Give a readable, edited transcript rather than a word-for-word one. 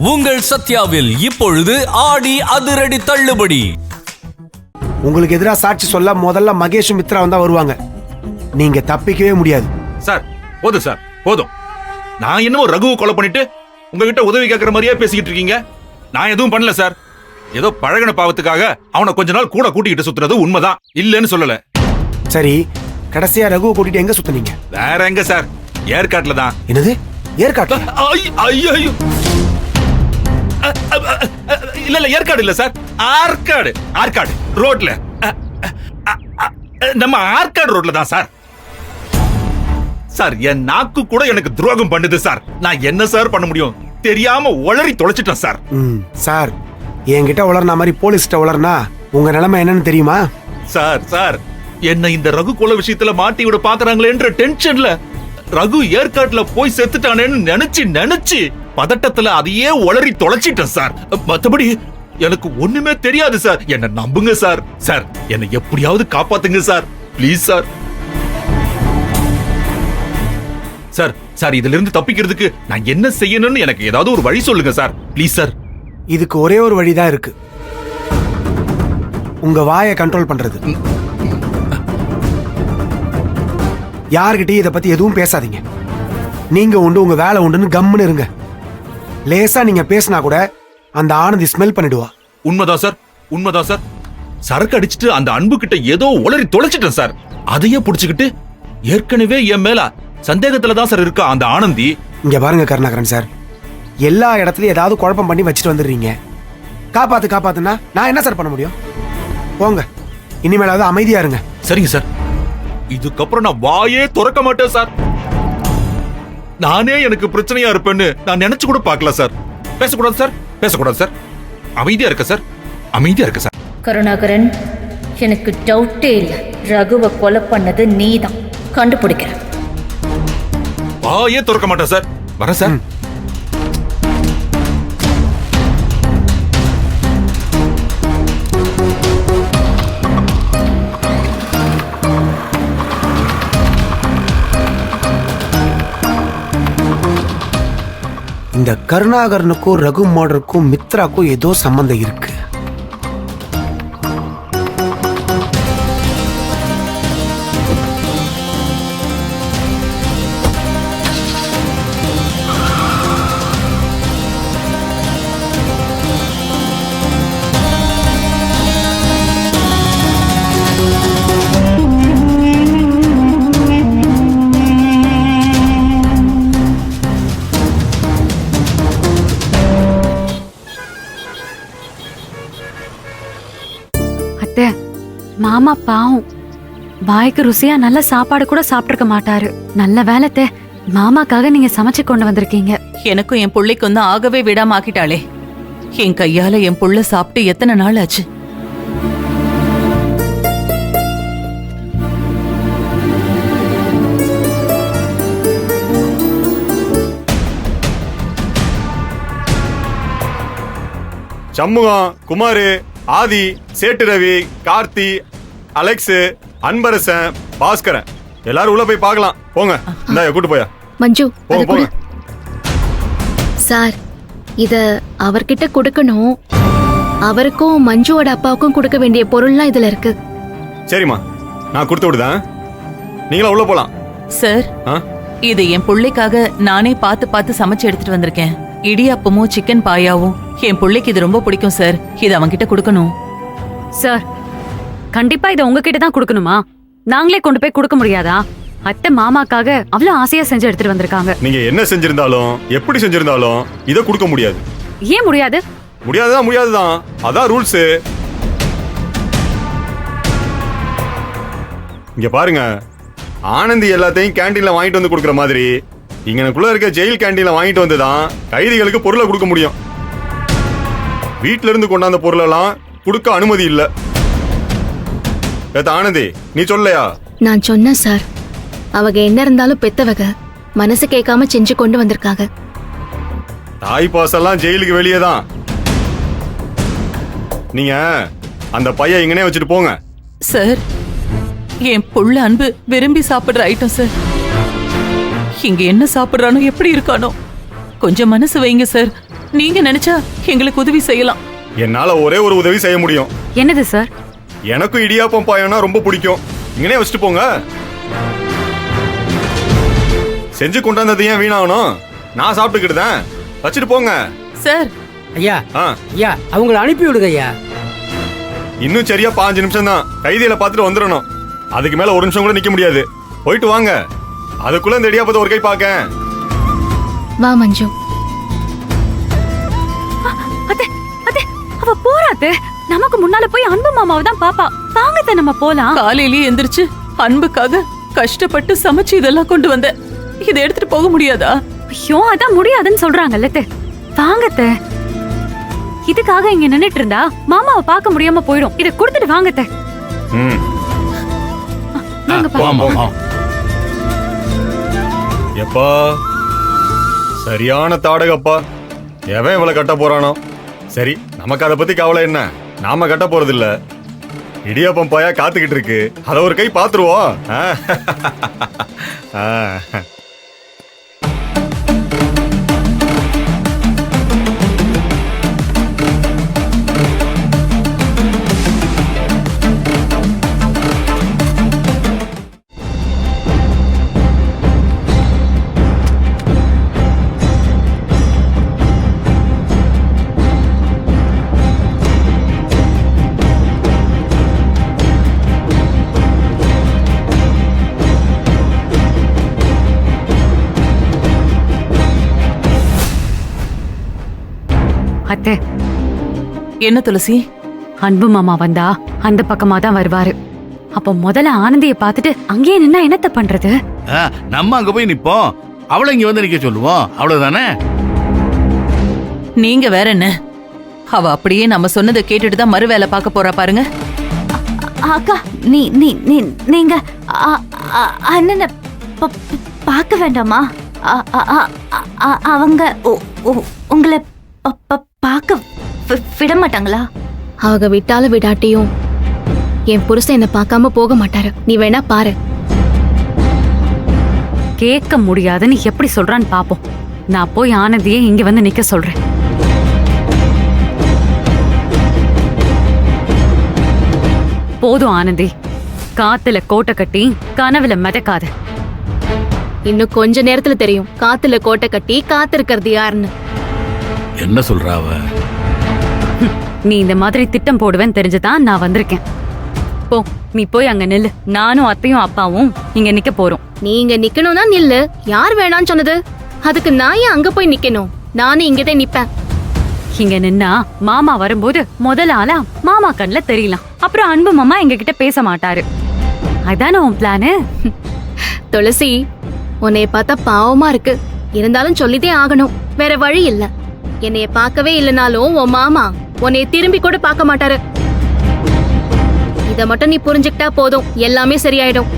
உங்கள் சத்யாவில் இப்பொழுது ஆடி அதிரடி தள்ளுபடி. உங்களுக்கு எதிராக சாட்சி சொல்ல முதல்ல மகேஷும் மித்ரா வந்தா வருவாங்க. நீங்க தப்பிக்கவே முடியாது. சார் போதும் சார் போதும். நான் என்னமோ ரகுவை கொலை பண்ணிட்டு உங்ககிட்ட உதவி கேட்கற மாதிரியே பேசிக்கிட்டு இருக்கீங்க. நான் எதுவும் பண்ணல சார். ஏதோ பழகின பாவத்துக்காக அவனை கொஞ்ச நாள் கூட கூட்டிக்கிட்டு சுத்துறது உண்மைதான், இல்லன்னு சொல்லல. சரி, கடைசியா ரகுவை கூட்டிட்டு எங்க சுத்துனீங்க? வேற எங்க சார், ஏற்காட்டுல தான். என்னது ஏற்காட்டு? ஐயோ இல்ல ஏற்காடு இல்ல சார், ஆற்காடு. ஆற்காடு ரோட்ல, நம்ம ஆற்காடு ரோட்ல தான் சார். சார் என் நாக்கு கூட எனக்கு துரோகம் பண்ணுது சார். நான் என்ன சார் பண்ண முடியும்? தெரியாம உளறி தொலைச்சிட்டேன் சார். சார் என்கிட்ட உளர்னா மாதிரி போலீஸ்கிட்ட உளர்னா உங்க நிலைமை என்னன்னு தெரியுமா? சார் சார் என்ன இந்த ரகு கொலை விஷயத்துல மாட்டி விட பாக்குறாங்களேன்ற டென்ஷன்ல ரகு ஏற்காட்டுல போய் செத்துட்டானேன்னு நினைச்சு பதட்டத்துல அதையே உளறி தொலைச்சிட்டேன் சார். மத்தபடி எனக்கு ஒண்ணுமே தெரியாது சார். என்ன நம்புங்க சார். சார் என்ன எப்படியாவது காப்பாத்துங்க sir, please sir. Sir sir இதுல இருந்து தப்பிக்கிறதுக்கு நான் என்ன செய்யணும்னு எனக்கு ஏதாவது ஒரு வழி சொல்லுங்க சார், ப்ளீஸ் சார். இதுக்கு ஒரே ஒரு வழிதான் இருக்கு. உங்க வாயை கண்ட்ரோல் பண்றது. யார்கிட்டயும் இதை பத்தி எதுவும் பேசாதீங்க. நீங்க உண்டு உங்க வேலை உண்டுன்னு கம்முன்னு இருங்க. லேசா நீங்க பேசினா கூட அந்த ஆனந்தி ஸ்மெல் பண்ணிடுவா. உண்மைதான் சார், உண்மைதான் சார். சரக்கு அடிச்சிட்டு அந்த அன்பு கிட்ட ஏதோ உளறி தொலைச்சிட்டேன் சார். அதையே புடிச்சுக்கிட்டு ஏற்கனவே என் மேல சந்தேகத்துல தான் சார் இருக்கா அந்த ஆனந்தி. இங்க பாருங்க கருணாகரன் சார், எல்லா இடத்துலயும் ஏதாவது குழப்பம் பண்ணி வச்சுட்டு வந்துடுறீங்க. காப்பாத்துனா நான் என்ன சார் பண்ண முடியும்? போங்க, இனிமேலாவது அமைதியா இருங்க. சரிங்க சார், இதுக்கப்புறம் நான் வாயே திறக்க மாட்டேன் சார். நானே எனக்கு பிரச்சனையா இருப்பேன்னு நான் நினைச்சு கூட பார்க்கல சார். பேசக்கூடாது சார், பேசக்கூடாது சார். அமைதியா இருக்க சார், அமைதியா இருக்க சார். கருணாகரன், எனக்கு டவுட்டே இல்லை, ரகுவை கொலை பண்ணது நீதான். கண்டுபிடிக்கிறேன். வாயே திறக்க மாட்டேன் சார். வரேன் சார். இந்த கருணாகரனுக்கும் ரகு மாடருக்கும் மித்ராக்கும் ஏதோ சம்பந்தம் இருக்கு. மாமா பாவம், வாய்க்கு ருசியா நல்ல சாப்பாடு கூட சாப்பிட்டிருக்க மாட்டாரு. நல்ல வேலைத்தே, மாமாக்காக நீங்க சமைச்சு கொண்டு வந்திருக்கீங்க. எனக்கும் என் புள்ளைக்கும் தான் ஆகவே விடாம ஆக்கிட்டாளே. என் கையால என் புள்ள சாப்பிட்டு எத்தனை நாள் ஆச்சு. சண்முகம், குமாரு, ஆதி, சேட்டு ரவி, கார்த்தி, அலெக்ஸ், அன்பரசன், பாஸ்கரன் எல்லாரும் உள்ள போய் பார்க்கலாம். போங்க, இந்த கூட்டு போயா. மஞ்சு, போங்க போங்க. சார், இத அவர்கிட்ட கொடுக்கணும். அவருக்கும் மஞ்சுவோட அப்பாவுக்கும் கொடுக்க வேண்டிய பொருள்லாம் இதுல இருக்கு. சரிம்மா, நான் கொடுத்து விடுதேன். நீங்களா உள்ள போலாம். சார், இது என் புள்ளைக்காக நானே பார்த்து சமைச்சு எடுத்துட்டு வந்திருக்கேன். இடியாப்பமும் சிக்கன் பாயாவும் என் புள்ளைக்கு இது ரொம்ப பிடிக்கும் சார். இது அவன்கிட்ட கொடுக்கணும். சார், கண்டிப்பா இதை உங்ககிட்ட தான் கொடுக்கணுமா? நாங்களே கொண்டு போய் கொடுக்க முடியாதா? அத்தை மாமாக்காக அவ்வளவு ஆசையா செஞ்சு எடுத்துட்டு வந்திருக்காங்க. நீங்க என்ன செஞ்சிருந்தாலும் எப்படி செஞ்சிருந்தாலும் இதை கொடுக்க முடியாது. ஏன் முடியாது? முடியாதுதான், அதான் ரூல்ஸ். இங்க பாருங்க, ஆனந்தி எல்லாத்தையும் கேண்டீன்ல வாங்கிட்டு வந்து கொடுக்குற மாதிரி இங்கனக்குள்ள இருக்க ஜெயில் கேண்டீன்ல வாங்கிட்டு வந்துதான் கைதிகளுக்கு பொருளை கொடுக்க முடியும். வீட்டுல இருந்து கொண்டாந்த பொருளெல்லாம் கொடுக்க அனுமதி இல்ல. ஆனந்தி, நீ சொல்லலையா? நான் சொன்னேன் சார். அவங்க என்ன இருந்தாலும் பெத்தவக, மனசு கேட்காம செஞ்சு கொண்டு வந்திருக்காங்க. தாய் பாசெல்லாம் ஜெயிலுக்கு வெளியே தான். நீங்க அந்த பையன் இங்கனே வச்சுட்டு போங்க. சார், என் புள்ள அன்பு விரும்பி சாப்பிடுற ஐட்டம் சார். இங்க என்ன சாப்பிடுறானோ எப்படி இருக்கானோ கொஞ்சம் மனசு வைங்க சார். நீங்க நினைச்சா எங்களுக்கு உதவி செய்யலாம். என்னால ஒரே ஒரு உதவி செய்ய முடியும். என்னது சார்? எனக்கும் இடியாப்பம் பாயம்னா ரொம்ப பிடிக்கும். இங்கனே வச்சுட்டு போங்க. செஞ்சு கொண்டாந்தது ஏன் வீணாகணும்? நான் சாப்பிட்டுக்கிட்டுதான். வச்சுட்டு போங்க சார். ஐயா ஆ, ஐயா அவங்கள அனுப்பி விடுங்க ஐயா. இன்னும் சரியா 5 நிமிஷம் தான். கைதிகளை பார்த்துட்டு வந்துடணும். அதுக்கு மேல 1 நிமிஷம் கூட நிக்க முடியாது. போயிட்டு வாங்க. அதுக்குள்ள இந்த இடியாப்பத்தை ஒரு கை பார்க்க. வா மஞ்சு. அத்தை அத்தை அவ போறாத்தே. நமக்கு முன்னால போய் அன்பு மாமாவை தான் பாப்பா. வாங்கத்த நம்ம போலாம். காலையிலேயே எந்திரிச்சு அன்புக்காக கஷ்டப்பட்டு சமைச்சு இதெல்லாம் கொண்டு வந்த. இதை எடுத்துட்டு போக முடியாதா? ஐயோ அதான் முடியாதுன்னு சொல்றாங்கல்ல அத்தை. வாங்கத்த. இதுக்காக இங்க நின்னுட்டு இருந்தா மாமாவை பார்க்க முடியாம போயிடும். இத கொடுத்துட்டு வாங்கத்த. ம். வாங்கப்பா. ஆமா, ஆமா. எப்பா சரியான தாடகப்பா. எவன் இவளை கட்ட போறானோ? சரி, நமக்கு அதை பத்தி கவலை என்ன? நாம கட்ட போறது இல்ல. இடியாப்பம் பாயா காத்துக்கிட்டு இருக்கு. அத ஒரு கை பாத்துருவோம். அத்தை, என்ன துளசி? அன்பு மாமா வந்தா அந்த பக்கமா தான் வருவாரு. அப்ப முதல்ல ஆனந்திய பார்த்துட்டு அங்கேயே நின்னா என்னத்த பண்றது? நம்ம அங்க போய் நிப்போம். அவளை இங்க வந்து நிக்க சொல்லுவோம். அவ்வளவுதானே? நீங்க வேற என்ன? அவ அப்படியே நம்ம சொன்னதை கேட்டுட்டு தான் மறு வேலை பார்க்க போறா பாருங்க. அக்கா நீங்க அண்ணனை பார்க்க வேண்டாமா? அவங்க உங்களை பார்க்க விட மாட்டாங்களா? அவங்க விட்டாலும் விடாட்டியும் என் புருஷன் என்ன பார்க்காம போக மாட்டாரு. நீ வேணா பாரு. கேட்க முடியாதுன்னு எப்படி சொல்றான்னு பாப்போம். நான் போய் ஆனந்தியே இங்க வந்து நிக்க சொல்றேன். போதும் ஆனந்தி, காத்துல கோட்டை கட்டி கனவுல மிதக்காத. இன்னும் கொஞ்ச நேரத்துல தெரியும் காத்துல கோட்டை கட்டி காத்திருக்கிறது யாருன்னு. என்ன சொல்றா அவ? நீ இந்த மாதிரி திட்டம் போடுவேன்னு தெரிஞ்சுதான் நான் வந்திருக்கேன். போ, நீ போய் அங்க நில்லு. நானும் அத்தையும் அப்பாவும் இங்க நிக்க போறோம். நீங்க நிக்கணும்னா நில்லு. யார் வேணான்னு சொன்னது? அதுக்கு நான் ஏன் அங்க போய் நிக்கணும்? நானும் இங்கதான் நிப்பேன். இங்க நின்னா மாமா வரும்போது முதல் ஆளா மாமா கண்ணுல தெரியலாம். அப்புறம் அன்பு மாமா எங்க கிட்ட பேச மாட்டாரு. அதானே உன் பிளானு? துளசி, உன்னைய பார்த்தா பாவமா இருக்கு. இருந்தாலும் சொல்லிதே ஆகணும். வேற வழி இல்ல. என்னைய பார்க்கவே இல்லைனாலும் உன் மாமா உன்னைய திரும்பி கூட பார்க்க மாட்டாரு. இத மட்டும் நீ புரிஞ்சுக்கிட்டா போதும், எல்லாமே சரியாயிடும்.